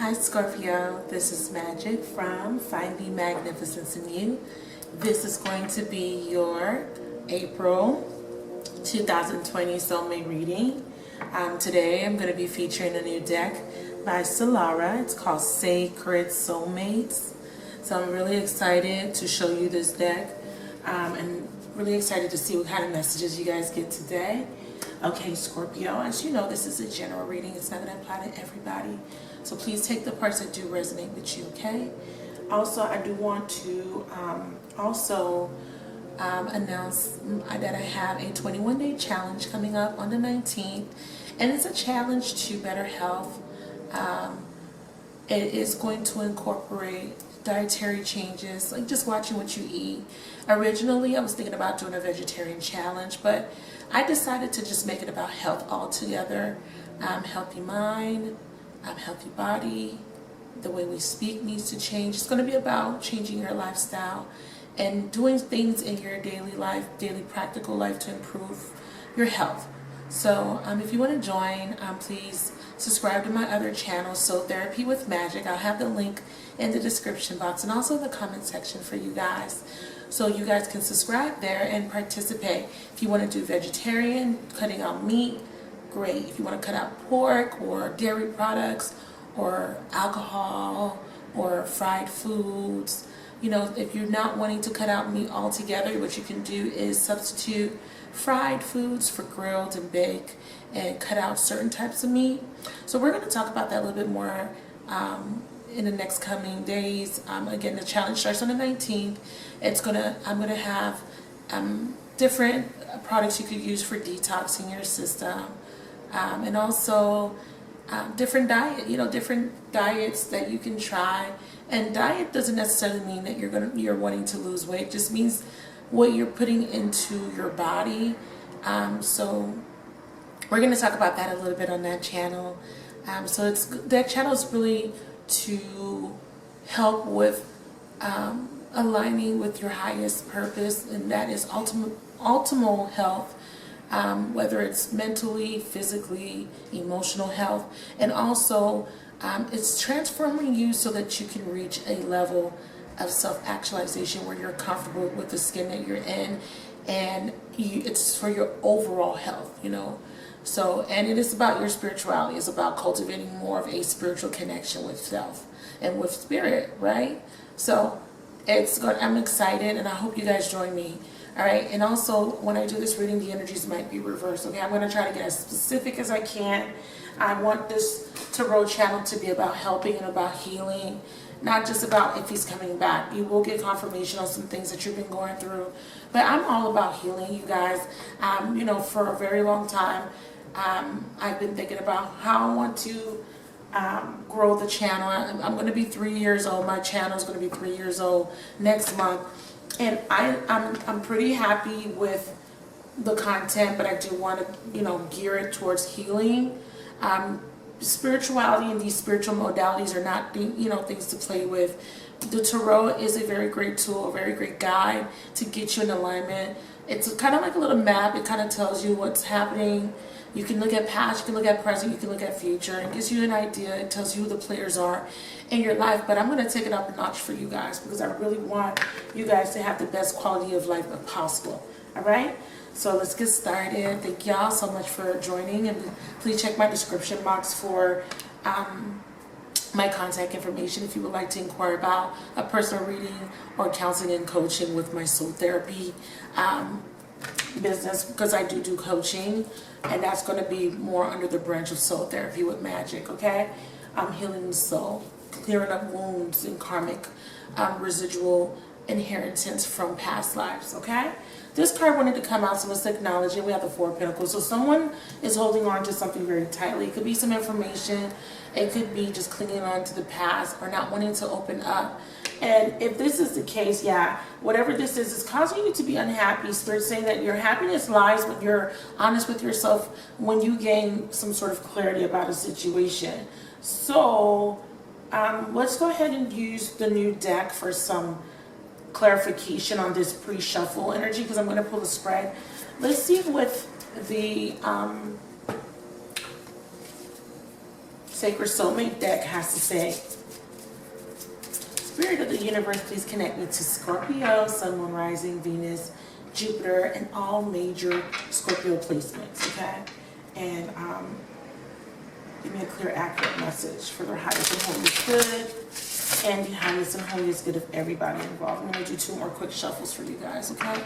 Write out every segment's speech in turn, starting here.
Hi Scorpio, this is Magic from Finding Magnificence in You. This is going to be your April 2020 soulmate reading. Today I'm going to be featuring a new deck by Solara. It's called Sacred Soulmates. So I'm really excited to show you this deck and really excited to see what kind of messages you guys get today. Okay, Scorpio, as you know, this is a general reading. It's not going to apply to everybody. So please take the parts that do resonate with you, okay? Also, I do want to announce that I have a 21-day challenge coming up on the 19th. And it's a challenge to better health. It is going to incorporate dietary changes, like just watching what you eat. Originally, I was thinking about doing a vegetarian challenge, but I decided to just make it about health altogether. Healthy mind, healthy body, the way we speak needs to change. It's going to be about changing your lifestyle and doing things in your daily life, daily practical life to improve your health. So if you want to join, please subscribe to my other channel, Soul Therapy with Magic. I'll have the link in the description box and also the comment section for you guys. So you guys can subscribe there and participate. If you want to do vegetarian, cutting out meat, great. If you want to cut out pork or dairy products or alcohol or fried foods, you know, if you're not wanting to cut out meat altogether, what you can do is substitute fried foods for grilled and baked and cut out certain types of meat. So we're going to talk about that a little bit more in the next coming days. Again, the challenge starts on the 19th. I'm going to have different products you could use for detoxing your system, and also different diets that you can try. And diet doesn't necessarily mean that you're wanting to lose weight. It just means what you're putting into your body. So we're going to talk about that a little bit on that channel. So that channel is really to help with aligning with your highest purpose, and that is optimal health, whether it's mentally, physically, emotional health, and also it's transforming you so that you can reach a level of self-actualization where you're comfortable with the skin that you're in, and it's for your overall health, you know. So, and it is about your spirituality. It's about cultivating more of a spiritual connection with self and with spirit, right? So it's good. I'm excited, and I hope you guys join me. All right. And also, when I do this reading, the energies might be reversed. Okay, I'm going to try to get as specific as I can. I want this tarot channel to be about helping and about healing, not just about if he's coming back. You will get confirmation on some things that you've been going through, but I'm all about healing, you guys. You know, for a very long time, I've been thinking about how I want to grow the channel. I'm going to be 3 years old. My channel is going to be 3 years old next month, and I'm pretty happy with the content, but I do want to, you know, gear it towards healing. Spirituality and these spiritual modalities are not, you know, things to play with. The tarot is a very great tool, a very great guide to get you in alignment. It's kind of like a little map. It kind of tells you what's happening. You can look at past, you can look at present, you can look at future. It gives you an idea. It tells you who the players are in your life. But I'm going to take it up a notch for you guys because I really want you guys to have the best quality of life possible. All right? So let's get started. Thank y'all so much for joining, and please check my description box for my contact information if you would like to inquire about a personal reading or counseling and coaching with my soul therapy business, because I do coaching, and that's going to be more under the branch of Soul Therapy with Magic. Okay, I'm healing the soul, clearing up wounds and karmic residual inheritance from past lives. Okay, this card wanted to come out, so let's acknowledge it. We have the Four of Pentacles. So someone is holding on to something very tightly. It could be some information. It could be just clinging on to the past or not wanting to open up. And if this is the case, yeah, whatever this is causing you to be unhappy. Spirit saying that your happiness lies when you're honest with yourself, when you gain some sort of clarity about a situation. So let's go ahead and use the new deck for some clarification on this pre-shuffle energy, because I'm going to pull a spread. Let's see with the Sacred Soulmate deck has to say, Spirit of the universe, please connect me to Scorpio, Sun, Moon, Rising, Venus, Jupiter, and all major Scorpio placements, okay? And give me a clear, accurate message for their highest and holiest good and the highest and holiest good of everybody involved. I'm going to do 2 more quick shuffles for you guys, okay?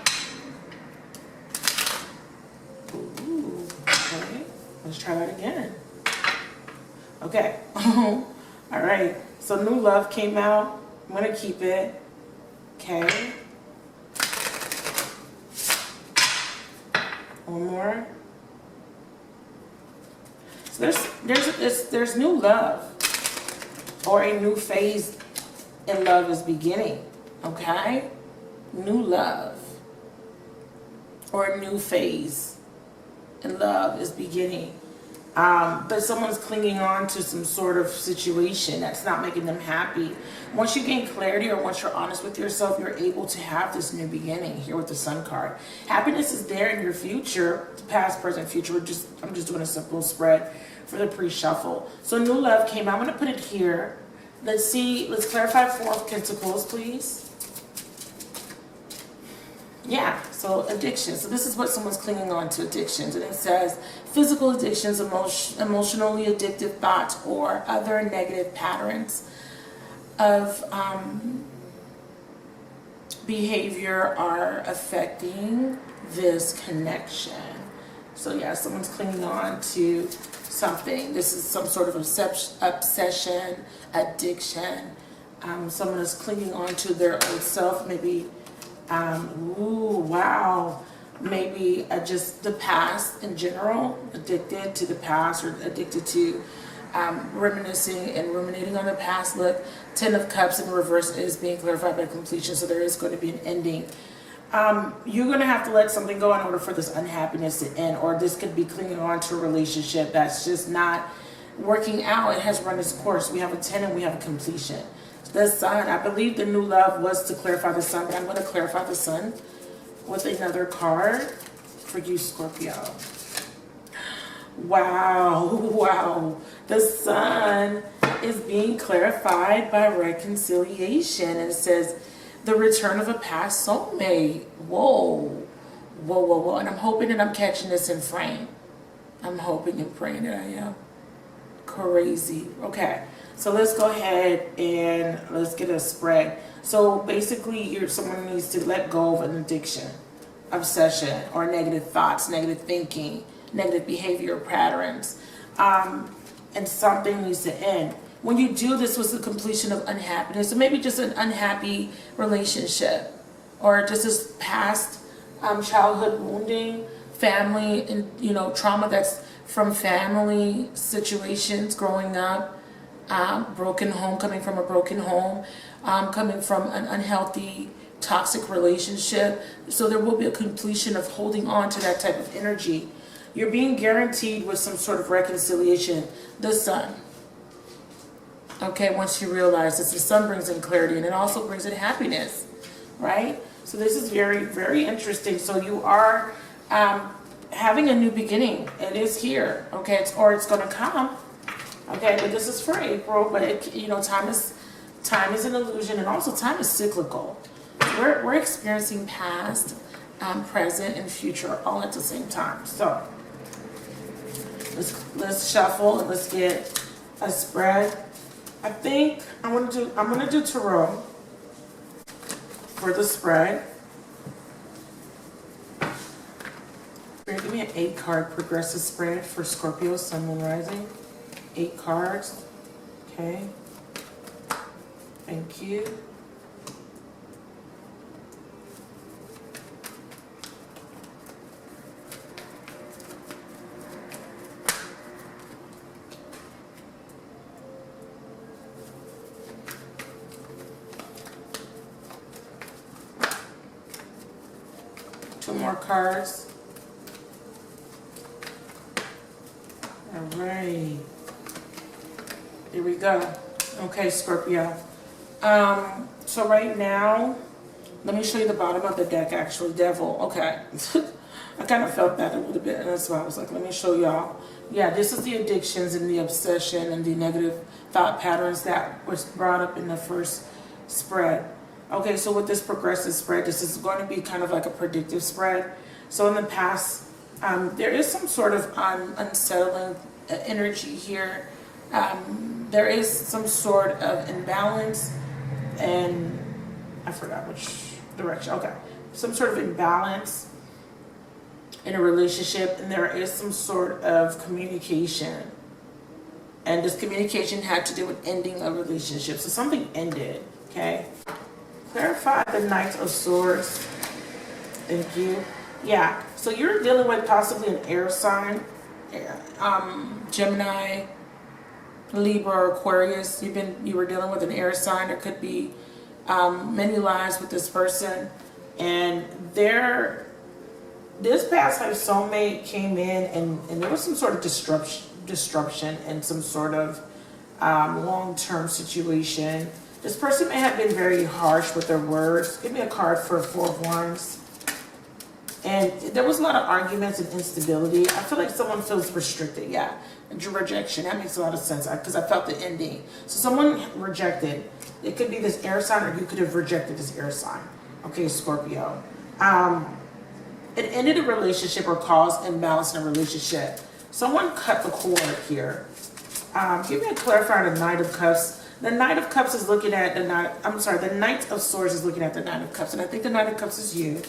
Ooh, okay. Let's try that again. Okay. All right. So New Love came out. I'm going to keep it. Okay. One more. So there's new love, or a new phase in love is beginning. Okay, new love or a new phase in love is beginning. But someone's clinging on to some sort of situation that's not making them happy. Once you gain clarity, or once you're honest with yourself, you're able to have this new beginning here with the Sun card. Happiness is there in your future, past, present, future. I'm just doing a simple spread for the pre-shuffle. So New Love came out. I'm going to put it here. Let's clarify 4 of Pentacles, please. Yeah, so addiction. So this is what someone's clinging on to, addictions. And it says physical addictions, emotionally addictive thoughts, or other negative patterns of behavior are affecting this connection. So yeah, someone's clinging on to something. This is some sort of obsession, addiction. Someone is clinging on to their old self, maybe. Ooh, wow. Maybe just the past in general, addicted to the past, or addicted to reminiscing and ruminating on the past. Look, 10 of Cups in reverse is being clarified by completion, so there is going to be an ending. You're going to have to let something go in order for this unhappiness to end, or this could be clinging on to a relationship that's just not working out. It has run its course. We have a 10 and we have a completion. The Sun, I believe the New Love was to clarify the Sun, but I'm going to clarify the Sun with another card for you, Scorpio. Wow, wow. The Sun is being clarified by reconciliation. And it says, the return of a past soulmate. Whoa, whoa, whoa, whoa. And I'm hoping that I'm catching this in frame. I'm hoping and praying that I am. Crazy. Okay. So let's go ahead and let's get a spread. So basically, someone needs to let go of an addiction, obsession, or negative thoughts, negative thinking, negative behavior patterns, and something needs to end. When you do this with the completion of unhappiness, or maybe just an unhappy relationship, or just this past childhood wounding, family, and trauma that's from family situations growing up. Broken home, coming from a broken home, coming from an unhealthy, toxic relationship. So there will be a completion of holding on to that type of energy. You're being guaranteed with some sort of reconciliation. The Sun. Okay, once you realize this, the Sun brings in clarity, and it also brings in happiness, right? So this is very, very interesting. So you are having a new beginning. It is here, okay? It's going to come. Okay, but this is for April, but time is an illusion, and also time is cyclical. We're experiencing past, present, and future all at the same time. So let's shuffle and let's get a spread. I think I'm gonna do tarot for the spread. Give me an 8-card progressive spread for Scorpio, Sun, Moon, Rising. 8 cards. Okay. Thank you. Two more cards. All right. Here we go. Okay, Scorpio. So right now, let me show you the bottom of the deck, actually. Devil. Okay. I kind of felt that a little bit, and that's why I was like, let me show y'all. Yeah, this is the addictions and the obsession and the negative thought patterns that was brought up in the first spread. Okay, so with this progressive spread, this is going to be kind of like a predictive spread. So in the past, there is some sort of unsettling energy here. There is some sort of imbalance, and I forgot which direction. Okay, some sort of imbalance in a relationship, and there is some sort of communication, and this communication had to do with ending a relationship. So something ended. Okay, clarify the Knight of Swords. Thank you. Yeah, so you're dealing with possibly an air sign, Gemini, Libra, or Aquarius. You were dealing with an air sign. There could be many lives with this person, and this past life soulmate came in, and there was some sort of disruption and some sort of long-term situation. This person may have been very harsh with their words. Give me a card for Four of Wands. And there was a lot of arguments and instability. I feel like someone feels restricted. Yeah, rejection. That makes a lot of sense because I felt the ending. So someone rejected. It could be this air sign, or you could have rejected this air sign. Okay, Scorpio. It ended a relationship or caused imbalance in a relationship. Someone cut the cord here. Give me a clarifier. The Knight of Cups. The Knight of Cups is looking at the Knight. I'm sorry. The Knight of Swords is looking at the Knight of Cups, and I think the Knight of Cups is you.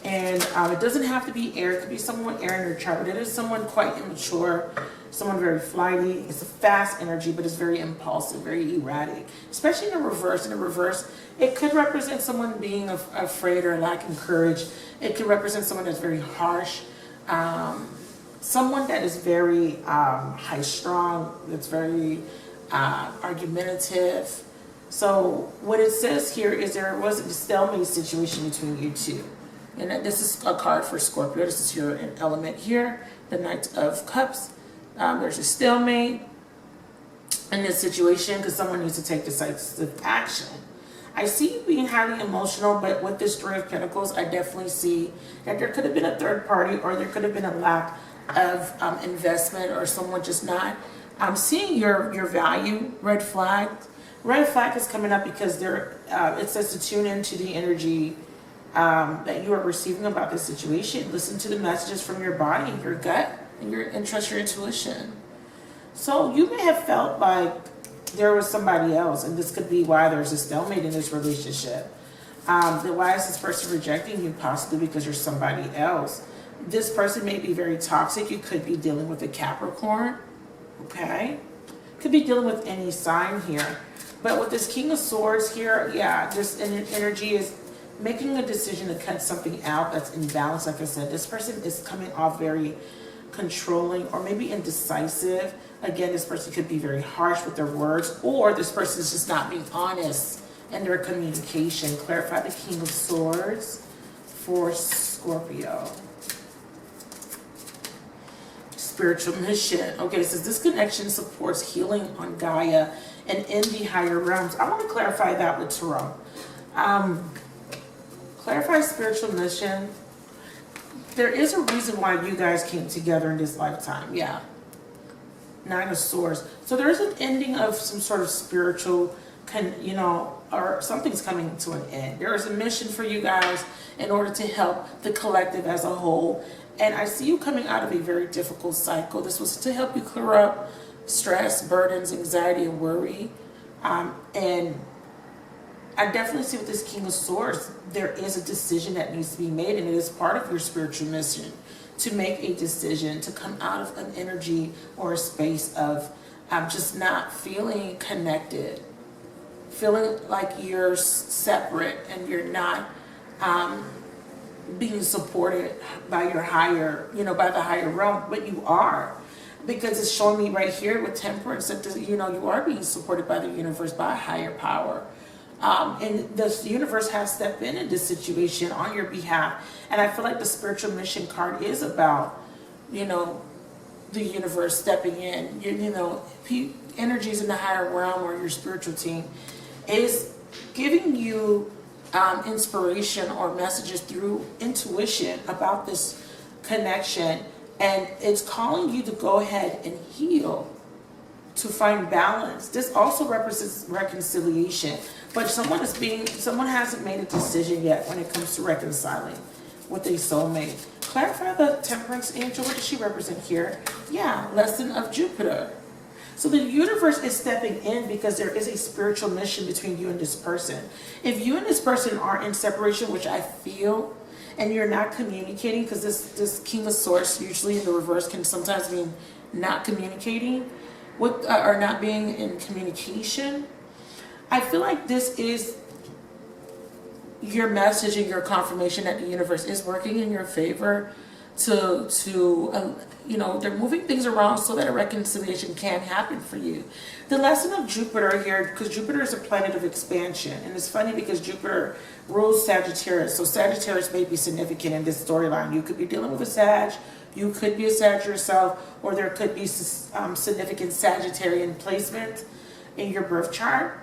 And it doesn't have to be air. It could be someone air in your chart, but it is someone quite immature, someone very flighty. It's a fast energy, but it's very impulsive, very erratic, especially in the reverse. In the reverse, it could represent someone being afraid or lacking courage. It could represent someone that's very harsh, someone that is very high-strong, that's very argumentative. So what it says here is there was a stalemate situation between you two. And this is a card for Scorpio. This is your element here, the Knight of Cups. There's a stalemate in this situation because someone needs to take decisive action. I see you being highly emotional, but with this Three of Pentacles, I definitely see that there could have been a third party, or there could have been a lack of investment, or someone just not seeing your value. Red flag. Red flag is coming up because it says to tune into the energy that you are receiving about this situation. Listen to the messages from your body, your gut, and trust your intuition. So you may have felt like there was somebody else, and this could be why there's a stalemate in this relationship. Why is this person rejecting you? Possibly because there's somebody else. This person may be very toxic. You could be dealing with a Capricorn. Okay, could be dealing with any sign here. But with this King of Swords here, yeah, this energy is making a decision to cut something out that's imbalanced. Like I said, this person is coming off very controlling or maybe indecisive. Again, this person could be very harsh with their words, or this person is just not being honest in their communication. Clarify the King of Swords for Scorpio. Spiritual mission. Okay, it says this connection supports healing on Gaia and in the higher realms. I want to clarify that with Tarot. Clarify spiritual mission. There is a reason why you guys came together in this lifetime. Yeah. Nine of Swords. So there is an ending of some sort of spiritual, or something's coming to an end. There is a mission for you guys in order to help the collective as a whole. And I see you coming out of a very difficult cycle. This was to help you clear up stress, burdens, anxiety, and worry. And I definitely see with this King of Swords, there is a decision that needs to be made, and it is part of your spiritual mission to make a decision to come out of an energy or a space of just not feeling connected, feeling like you're separate and you're not being supported by your higher, by the higher realm, but you are. Because it's showing me right here with Temperance that, you are being supported by the universe, by a higher power. And the universe has stepped in this situation on your behalf. And I feel like the spiritual mission card is about, the universe stepping in. Energies in the higher realm or your spiritual team is giving you inspiration or messages through intuition about this connection. And it's calling you to go ahead and heal, to find balance. This also represents reconciliation, but someone hasn't made a decision yet when it comes to reconciling with a soulmate. Clarify the Temperance angel. What does she represent here? Yeah, lesson of Jupiter. So the universe is stepping in because there is a spiritual mission between you and this person. If you and this person are in separation, which I feel, and you're not communicating, because this King of Swords usually in the reverse can sometimes mean not communicating with or not being in communication. I feel like this is your message and your confirmation that the universe is working in your favor to you know, they're moving things around so that a reconciliation can happen for you. The lesson of Jupiter here, because Jupiter is a planet of expansion, and it's funny because Jupiter rules Sagittarius, so Sagittarius may be significant in this storyline. You could be dealing with a Sag, you could be a Sag yourself, or there could be significant Sagittarian placement in your birth chart.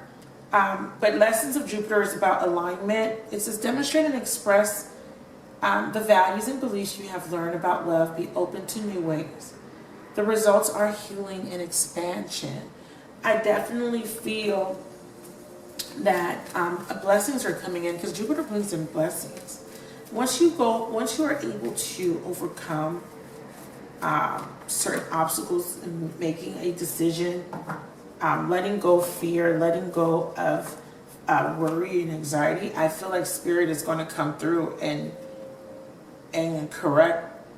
But lessons of Jupiter is about alignment. It says demonstrate and express the values and beliefs you have learned about love. Be open to new ways. The results are healing and expansion. I definitely feel that blessings are coming in because Jupiter brings in blessings. Once you are able to overcome certain obstacles in making a decision, letting go of fear, letting go of worry and anxiety, I feel like Spirit is going to come through and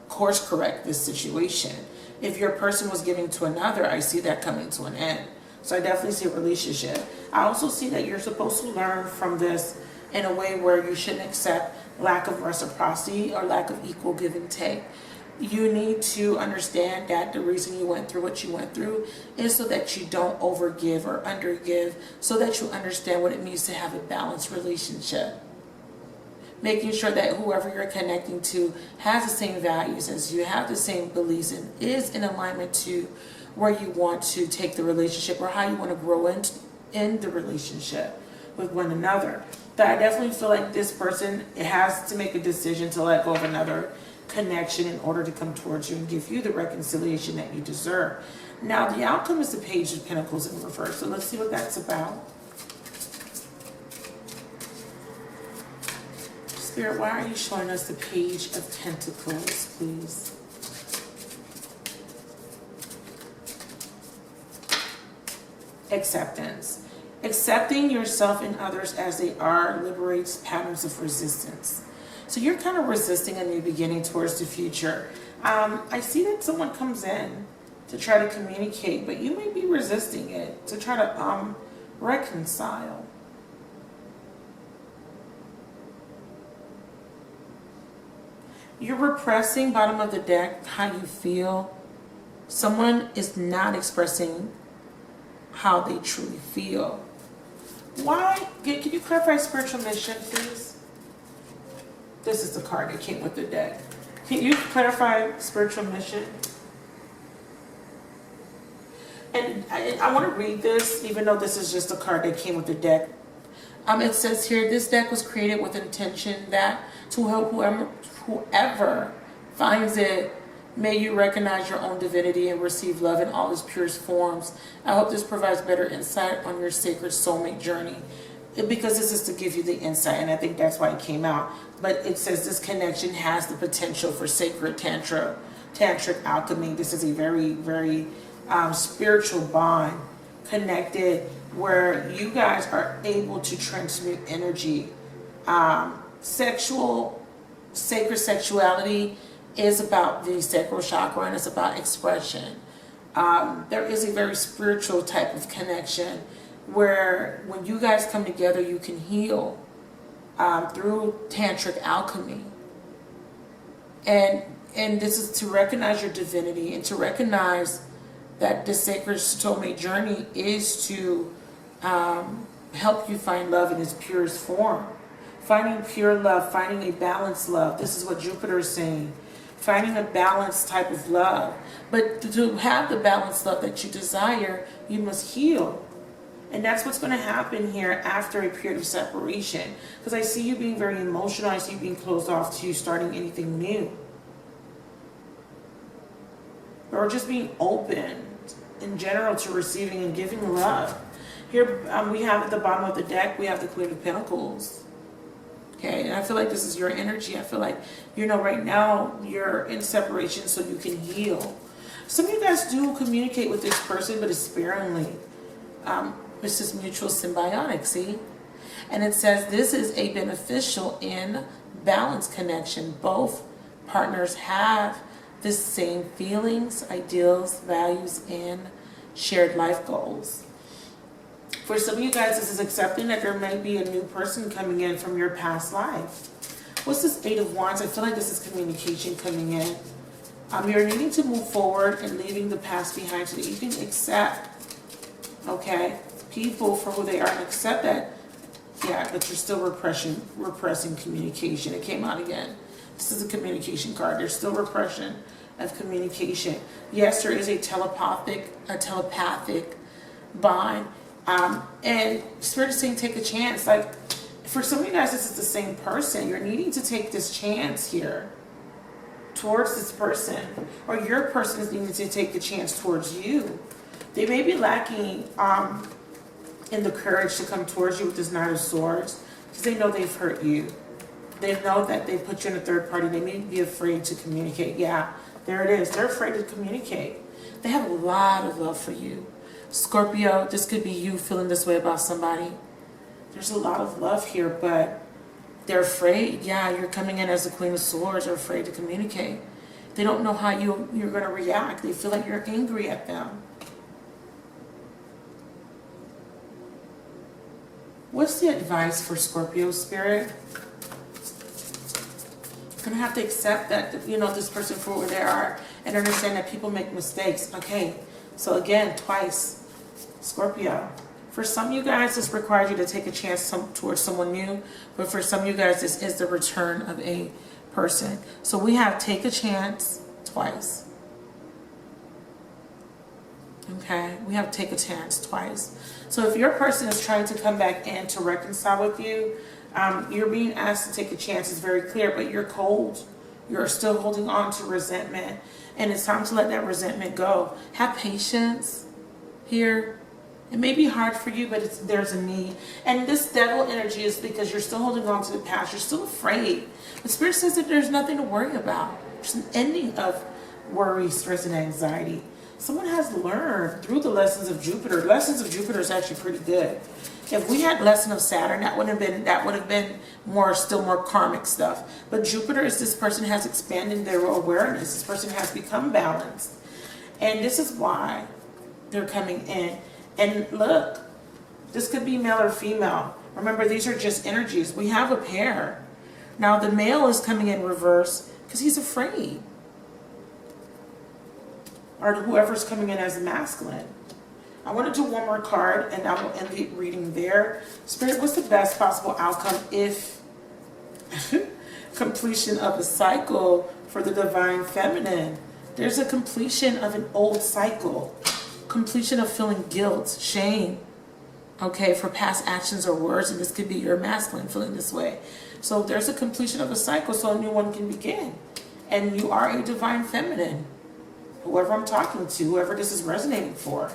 course correct this situation. If your person was giving to another, I see that coming to an end. So I definitely see a relationship. I also see that you're supposed to learn from this in a way where you shouldn't accept lack of reciprocity or lack of equal give and take. You need to understand that the reason you went through what you went through is so that you don't overgive or undergive, so that you understand what it means to have a balanced relationship. Making sure that whoever you're connecting to has the same values as you, have the same beliefs, and is in alignment to where you want to take the relationship or how you want to grow in the relationship with one another. But I definitely feel like this person has to make a decision to let go of another connection in order to come towards you and give you the reconciliation that you deserve. Now, the outcome is the Page of Pentacles in reverse. So let's see what that's about. Spirit, why are you showing us the Page of Pentacles, please? Acceptance. Accepting yourself and others as they are liberates patterns of resistance. So you're kind of resisting a new beginning towards the future. I see that someone comes in to try to communicate, but you may be resisting it, to try to reconcile. You're repressing, bottom of the deck, how you feel. Someone is not expressing how they truly feel. Why? Can you clarify spiritual mission, please? This is the card that came with the deck. Can you clarify spiritual mission? And I want to read this, even though this is just a card that came with the deck. It says here, this deck was created with intention that to help whoever finds it, may you recognize your own divinity and receive love in all its purest forms. I hope this provides better insight on your sacred soulmate journey. Because this is to give you the insight, and I think that's why it came out. But it says this connection has the potential for sacred tantric alchemy. This is a very, very spiritual bond connected where you guys are able to transmute energy. Sacred sexuality is about the sacral chakra, and it's about expression. There is a very spiritual type of connection where when you guys come together, you can heal through tantric alchemy. And this is to recognize your divinity and to recognize that the sacred soulmate journey is to help you find love in its purest form. Finding pure love, finding a balanced love. This is what Jupiter is saying. Finding a balanced type of love. But to have the balanced love that you desire, you must heal. And that's what's going to happen here after a period of separation. Because I see you being very emotional. I see you being closed off to starting anything new. or just being open in general to receiving and giving love. Here we have at the bottom of the deck, we have the Queen of Pentacles. Okay, and I feel like this is your energy. I feel like, you know, right now you're in separation so you can heal. Some of you guys do communicate with this person, but it's sparingly. This is mutual symbiotic, see? And it says this is a beneficial and balanced connection. Both partners have the same feelings, ideals, values, and shared life goals. For some of you guys, this is accepting that there may be a new person coming in from your past life. What's this Eight of Wands? I feel like this is communication coming in. You're needing to move forward and leaving the past behind so that you can accept, okay, people for who they are and accept that, yeah, but you're still repressing communication. It came out again. This is a communication card. There's still repression of communication. Yes, there is a telepathic bond. And Spirit is saying take a chance. Like, for some of you guys, this is the same person. You're needing to take this chance here towards this person, or your person is needing to take the chance towards you. They may be lacking in the courage to come towards you with this Knight of Swords because they know they've hurt you. They know that they put you in a third party. They may be afraid to communicate. Yeah, there it is. They're afraid to communicate. They have a lot of love for you. Scorpio, this could be you feeling this way about somebody. There's a lot of love here, but they're afraid. Yeah, you're coming in as the Queen of Swords. They're afraid to communicate. They don't know how you're going to react. They feel like you're angry at them. What's the advice for Scorpio, Spirit? You're going to have to accept that, you know, this person for where they are and understand that people make mistakes. Okay, so again, twice, Scorpio. For some of you guys, this requires you to take a chance towards someone new. But for some of you guys, this is the return of a person. So we have take a chance twice. Okay, we have take a chance twice. So if your person is trying to come back in to reconcile with you, you're being asked to take a chance. It's very clear, but you're cold. You're still holding on to resentment. And it's time to let that resentment go. Have patience here. It may be hard for you, but there's a need. And this devil energy is because you're still holding on to the past. You're still afraid. The Spirit says that there's nothing to worry about. There's an ending of worry, stress, and anxiety. Someone has learned through the lessons of Jupiter. Lessons of Jupiter is actually pretty good. If we had lesson of Saturn, that would have been still more karmic stuff. But Jupiter is this person has expanded their awareness. This person has become balanced. And this is why they're coming in. And look, this could be male or female. Remember, these are just energies. We have a pair. Now, the male is coming in reverse because he's afraid. Or whoever's coming in as masculine. I want to do one more card, and I will end the reading there. Spirit, what's the best possible outcome if completion of a cycle for the divine feminine? There's a completion of an old cycle. Completion of feeling guilt, shame, okay, for past actions or words, and this could be your masculine feeling this way. So there's a completion of a cycle so a new one can begin. And you are a divine feminine. Whoever I'm talking to, whoever this is resonating for.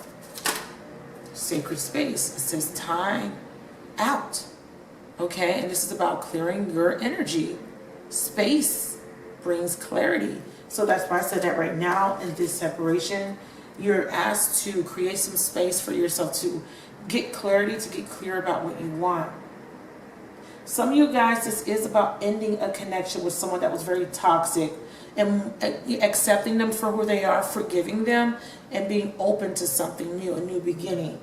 Sacred space. It says time out. Okay, and this is about clearing your energy. Space brings clarity. So that's why I said that right now in this separation, you're asked to create some space for yourself to get clarity, to get clear about what you want. Some of you guys, this is about ending a connection with someone that was very toxic and accepting them for who they are, forgiving them, and being open to something new, a new beginning.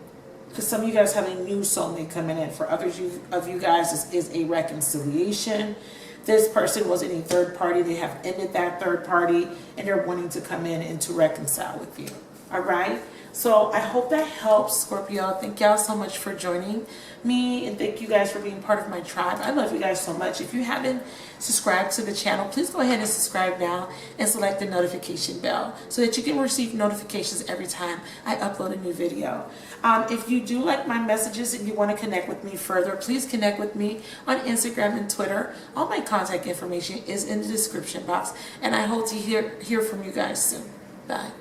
Because some of you guys have a new soulmate coming in. For others of you guys, this is a reconciliation. This person was in a third party. They have ended that third party, and they're wanting to come in and to reconcile with you. All right, so I hope that helps, Scorpio. Thank y'all so much for joining me, and thank you guys for being part of my tribe. I love you guys so much. If you haven't subscribed to the channel, please go ahead and subscribe now and select the notification bell so that you can receive notifications every time I upload a new video. If you do like my messages and you want to connect with me further, please connect with me on Instagram and Twitter. All my contact information is in the description box, and I hope to hear from you guys soon. Bye.